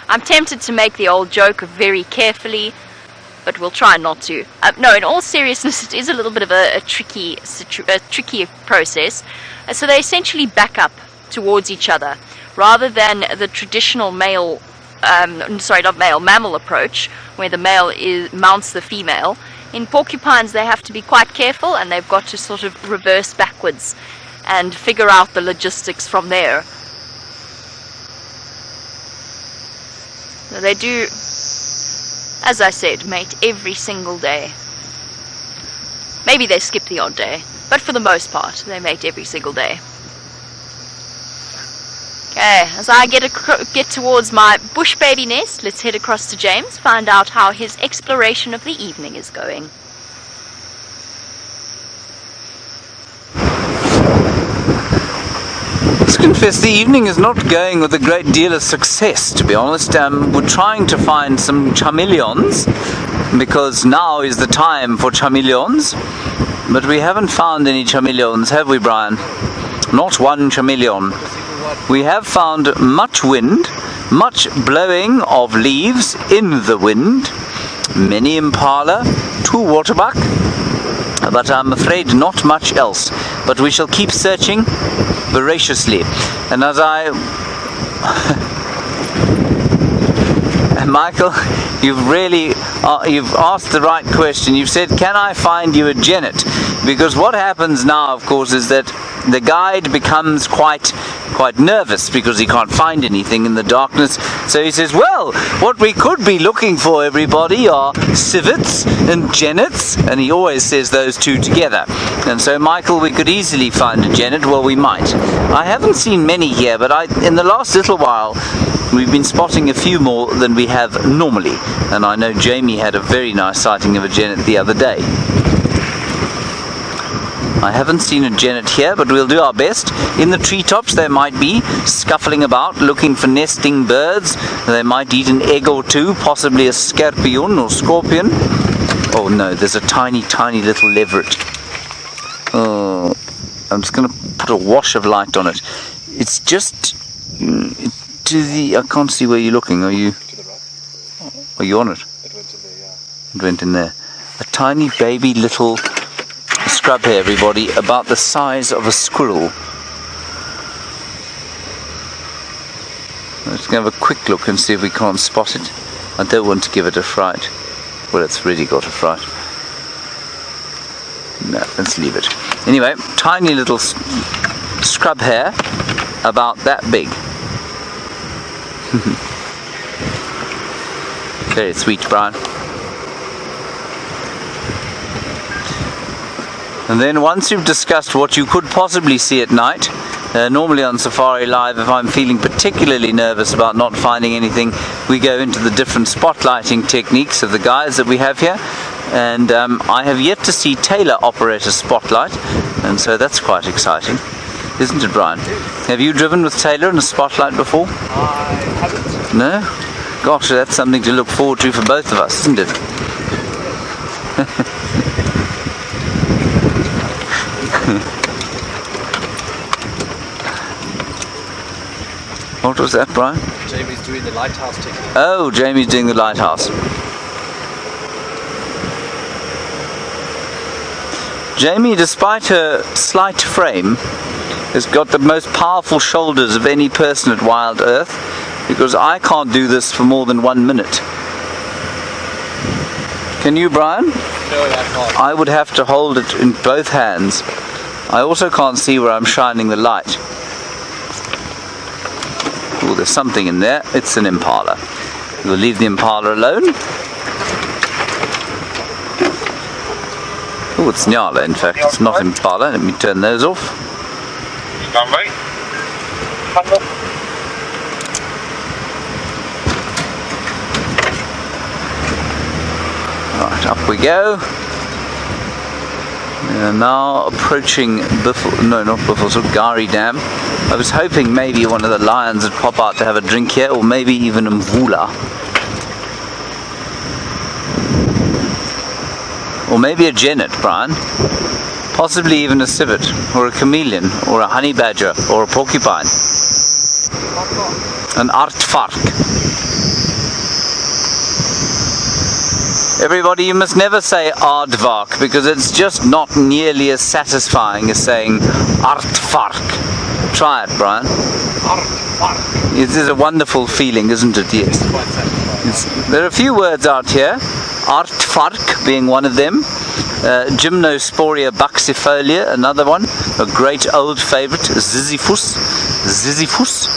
I'm tempted to make the old joke of very carefully, but we'll try not to. No, in all seriousness, it is a little bit of a tricky process. So they essentially back up towards each other, rather than the traditional mammal approach, where the male mounts the female. In porcupines, they have to be quite careful, and they've got to sort of reverse backwards and figure out the logistics from there. So they do, as I said, mate every single day. Maybe they skip the odd day, but for the most part, they mate every single day. Okay, as I get towards my Bushbaby nest, let's head across to James, find out how his exploration of the evening is going. Let's confess the evening is not going with a great deal of success, to be honest. We're trying to find some chameleons, because now is the time for chameleons, but we haven't found any chameleons, have we, Brian? Not one chameleon. We have found much wind, much blowing of leaves in the wind, many impala, 2 waterbuck, but I'm afraid not much else. But we shall keep searching voraciously. And as Michael, you've asked the right question. You've said, can I find you a genet? Because what happens now, of course, is that the guide becomes quite nervous because he can't find anything in the darkness. So he says, well, what we could be looking for, everybody, are civets and genets, and he always says those two together. And so, Michael, we could easily find a genet. Well, we might. I haven't seen many here, but in the last little while we've been spotting a few more than we have normally, and I know Jamie had a very nice sighting of a genet the other day. I haven't seen a genet here, but we'll do our best. In the treetops they might be scuffling about, looking for nesting birds. They might eat an egg or two, possibly a scorpion or scorpion. Oh no, there's a tiny, tiny little leveret. Oh, I'm just going to put a wash of light on it. It's just to the... I can't see where you're looking. Are you? To the right. Are you on it? It went in there, yeah. It went in there. A tiny baby little scrub here, everybody, about the size of a squirrel. Let's have a quick look and see if we can't spot it. I don't want to give it a fright. Well, it's really got a fright. No, let's leave it. Anyway, tiny little scrub hair, about that big. Very sweet, Brian. And then once you've discussed what you could possibly see at night, normally on Safari Live, if I'm feeling particularly nervous about not finding anything, we go into the different spotlighting techniques of the guys that we have here. And I have yet to see Taylor operate a spotlight, and so that's quite exciting, isn't it, Brian? Have you driven with Taylor in a spotlight before? I haven't. No? Gosh, that's something to look forward to for both of us, isn't it? What was that, Brian? Jamie's doing the lighthouse technique. Oh, Jamie's doing the lighthouse. Jamie, despite her slight frame, has got the most powerful shoulders of any person at Wild Earth, because I can't do this for more than 1 minute. Can you, Brian? No, I can't. I would have to hold it in both hands. I also can't see where I'm shining the light. Oh, there's something in there. It's an impala. We'll leave the impala alone. Oh, it's Nyala, in fact. It's not impala. Let me turn those off. Right, up we go. We are now approaching Gari Dam. I was hoping maybe one of the lions would pop out to have a drink here, or maybe even a mvula. Or maybe a genet, Brian. Possibly even a civet, or a chameleon, or a honey badger, or a porcupine. An aardvark. Everybody, you must never say aardvark, because it's just not nearly as satisfying as saying aardvark. Try it, Brian. It is a wonderful feeling, isn't it? Yes. There are a few words out here. Aardvark being one of them. Gymnosporia buxifolia, another one. A great old favorite. Ziziphus. Ziziphus.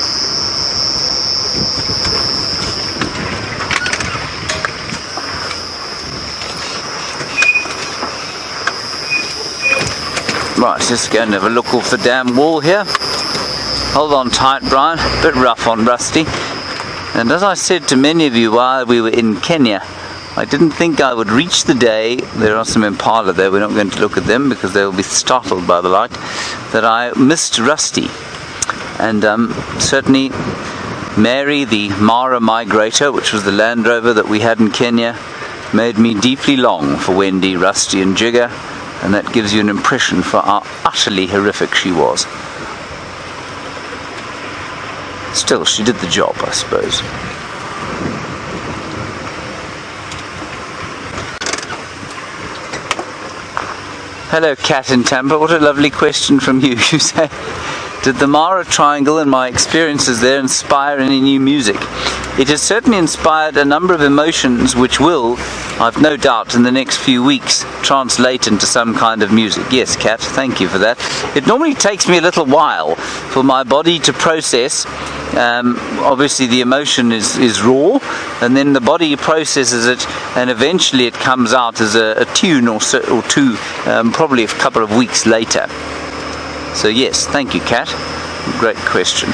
Right, just go and have a look off the dam wall here. Hold on tight, Brian. A bit rough on Rusty. And as I said to many of you while we were in Kenya, I didn't think I would reach the day, there are some impala there, we're not going to look at them because they will be startled by the light, that I missed Rusty. And certainly Mary, the Mara migrator, which was the Land Rover that we had in Kenya, made me deeply long for Wendy, Rusty and Jigger, and that gives you an impression for how utterly horrific she was. Still, she did the job, I suppose. Hello, Cat in Tampa. What a lovely question from you. You say, did the Mara Triangle and my experiences there inspire any new music? It has certainly inspired a number of emotions which will, I've no doubt, in the next few weeks translate into some kind of music. Yes, Cat, thank you for that. It normally takes me a little while for my body to process. Obviously the emotion is raw, and then the body processes it, and eventually it comes out as a tune or two, probably a couple of weeks later. So yes, thank you, Cat. Great question.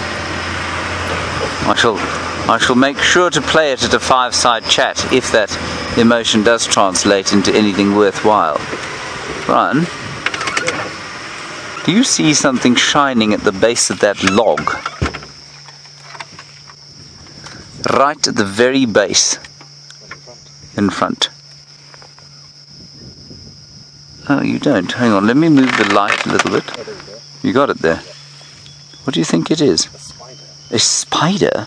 I shall make sure to play it at a 5-side chat if that emotion does translate into anything worthwhile. Brian, do you see something shining at the base of that log? Right at the very base. In front. Oh, you don't. Hang on, let me move the light a little bit. You got it there. What do you think it is? A spider. A spider?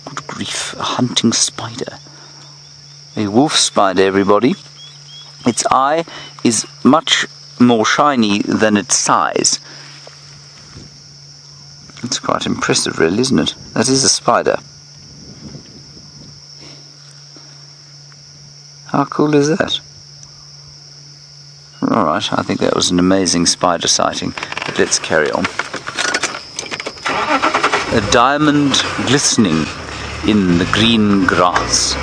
Good grief, a hunting spider. A wolf spider, everybody. Its eye is much more shiny than its size. It's quite impressive, really, isn't it? That is a spider. How cool is that? Alright, I think that was an amazing spider sighting, but let's carry on. A diamond glistening in the green grass.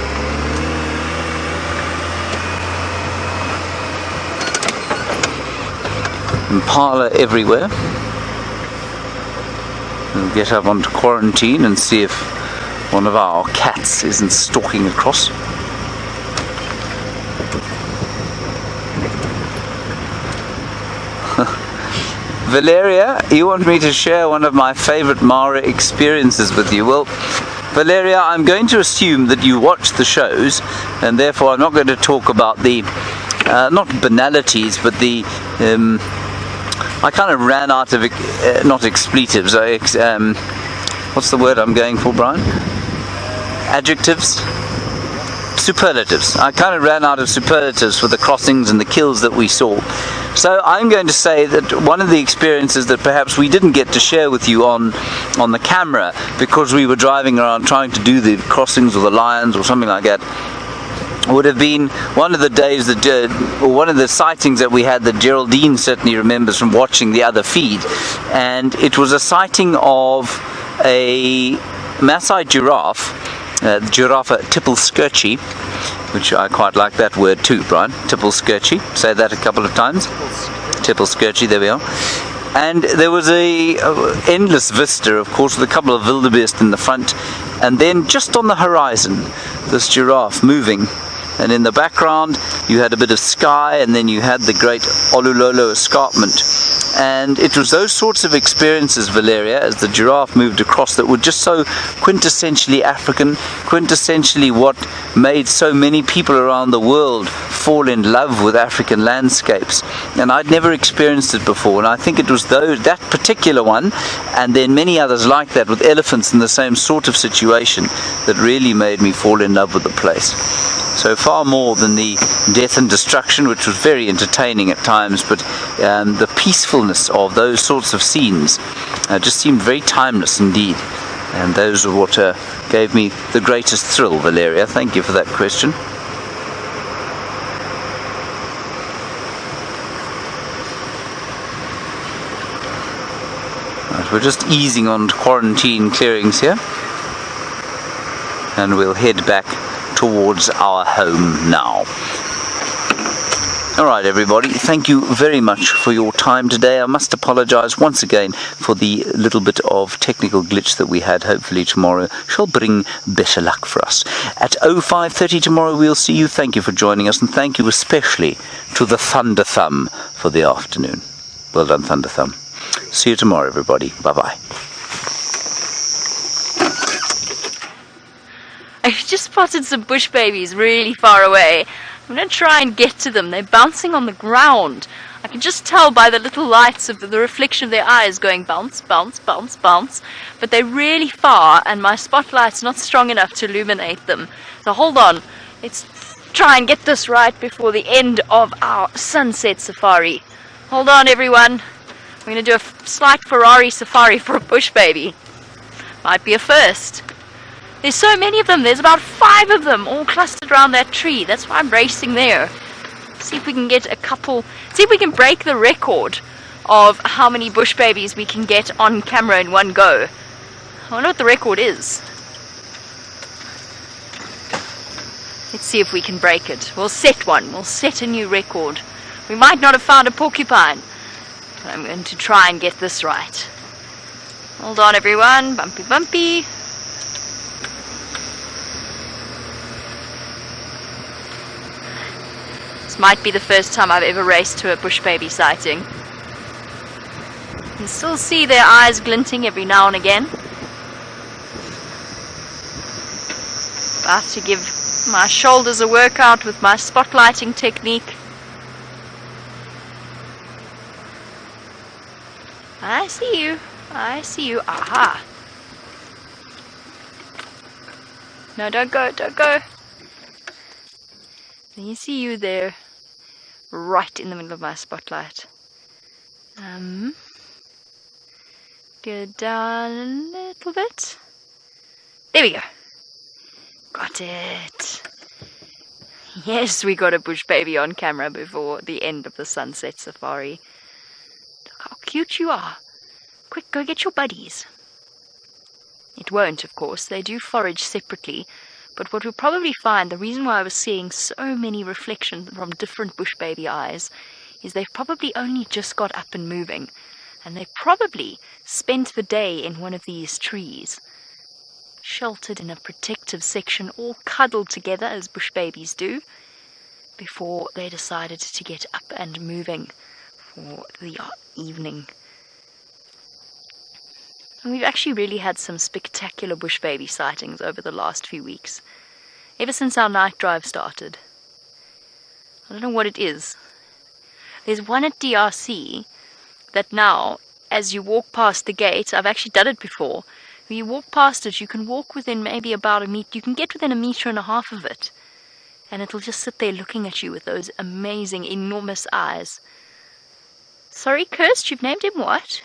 Impala everywhere. We'll get up onto quarantine and see if one of our cats isn't stalking across. Valeria, you want me to share one of my favorite Mara experiences with you? Well, Valeria, I'm going to assume that you watch the shows, and therefore I'm not going to talk about the, not banalities, but the, I kind of ran out of, not expletives, what's the word I'm going for, Brian? Adjectives? Superlatives. I kind of ran out of superlatives for the crossings and the kills that we saw. So I'm going to say that one of the experiences that perhaps we didn't get to share with you on the camera because we were driving around trying to do the crossings or the lions or something like that would have been one of the days that, or one of the sightings that we had that Geraldine certainly remembers from watching the other feed, and it was a sighting of a Maasai giraffe. Giraffe tipple-skirchy, which I quite like that word too, Brian. Tipple-skirchy. Say that a couple of times. Tipple-skirchy, there we are. And there was a endless vista, of course, with a couple of wildebeest in the front, and then just on the horizon, this giraffe moving. And in the background, you had a bit of sky, and then you had the great Olulolo escarpment. And it was those sorts of experiences, Valeria, as the giraffe moved across, that were just so quintessentially African, quintessentially what made so many people around the world fall in love with African landscapes. And I'd never experienced it before, and I think it was that particular one, and then many others like that with elephants in the same sort of situation, that really made me fall in love with the place. So far more than the death and destruction, which was very entertaining at times, but the peacefulness of those sorts of scenes just seemed very timeless indeed. And those are what gave me the greatest thrill, Valeria. Thank you for that question. Right, we're just easing on quarantine clearings here, and we'll head back towards our home now. Alright everybody, thank you very much for your time today. I must apologise once again for the little bit of technical glitch that we had. Hopefully tomorrow shall bring better luck for us. At 05:30 tomorrow we'll see you. Thank you for joining us, and thank you especially to the Thunder Thumb for the afternoon. Well done, Thunder Thumb. See you tomorrow everybody. Bye bye. I've just spotted some bush babies really far away. I'm going to try and get to them. They're bouncing on the ground. I can just tell by the little lights of the reflection of their eyes going bounce, bounce, bounce, bounce. But they're really far, and my spotlight's not strong enough to illuminate them. So hold on. Let's try and get this right before the end of our sunset safari. Hold on, everyone. We're going to do a slight Ferrari safari for a bush baby. Might be a first. There's so many of them. There's about 5 of them all clustered around that tree. That's why I'm racing there. See if we can get a couple. See if we can break the record of how many bush babies we can get on camera in one go. I wonder what the record is. Let's see if we can break it. We'll set one. We'll set a new record. We might not have found a porcupine, but I'm going to try and get this right. Hold on, everyone. Bumpy, bumpy. This might be the first time I've ever raced to a bush baby sighting. You can still see their eyes glinting every now and again. About to give my shoulders a workout with my spotlighting technique. I see you. I see you. Aha. No, don't go, don't go. Can you see you there? Right in the middle of my spotlight. Go down a little bit. There we go. Got it. Yes, we got a bush baby on camera before the end of the sunset safari. Look how cute you are. Quick, go get your buddies. It won't, of course. They do forage separately. But what we'll probably find, the reason why I was seeing so many reflections from different bush baby eyes, is they've probably only just got up and moving. And they probably spent the day in one of these trees, sheltered in a protective section, all cuddled together as bush babies do, before they decided to get up and moving for the evening. And we've actually really had some spectacular bush baby sightings over the last few weeks, ever since our night drive started. I don't know what it is. There's one at DRC that now, as you walk past the gate, I've actually done it before, When you walk past it, you can walk within maybe about a meter. You can get within 1.5 meters of it, and it'll just sit there looking at you with those amazing, enormous eyes. Sorry, Cursed, you've named him what?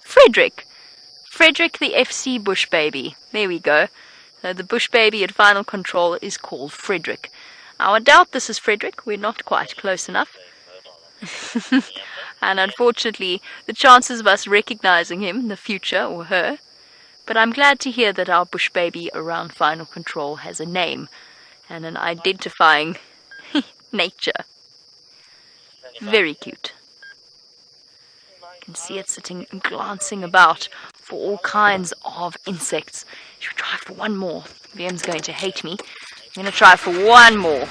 Frederick. Frederick the FC Bushbaby. There we go. The Bushbaby at final control is called Frederick. Now, I doubt this is Frederick. We're not quite close enough. And unfortunately, the chances of us recognizing him in the future, or her. But I'm glad to hear that our Bushbaby around final control has a name and an identifying nature. Very cute. You can see it sitting and glancing about for all kinds of insects. Should we try for one more? VM's going to hate me. I'm going to try for one more.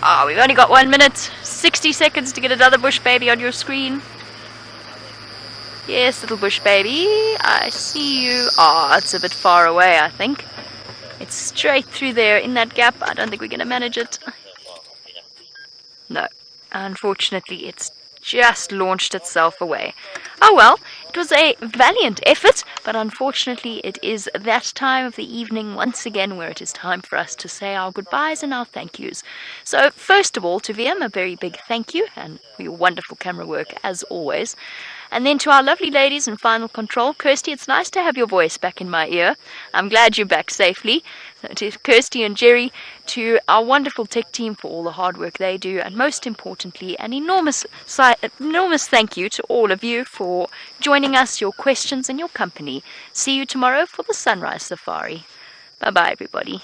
Ah, we've only got 1 minute, 60 seconds to get another Bushbaby on your screen. Yes, little Bushbaby, I see you. Ah, it's a bit far away, I think. It's straight through there in that gap. I don't think we're going to manage it. No, unfortunately, it's just launched itself away. Oh well, it was a valiant effort, but unfortunately it is that time of the evening once again where it is time for us to say our goodbyes and our thank yous. So first of all to VM, a very big thank you, and for your wonderful camera work as always. And then to our lovely ladies in final control, Kirsty, it's nice to have your voice back in my ear. I'm glad you're back safely. So to Kirsty and Jerry, to our wonderful tech team for all the hard work they do, and most importantly, an enormous thank you to all of you for joining us, your questions and your company. See you tomorrow for the Sunrise Safari. Bye-bye, everybody.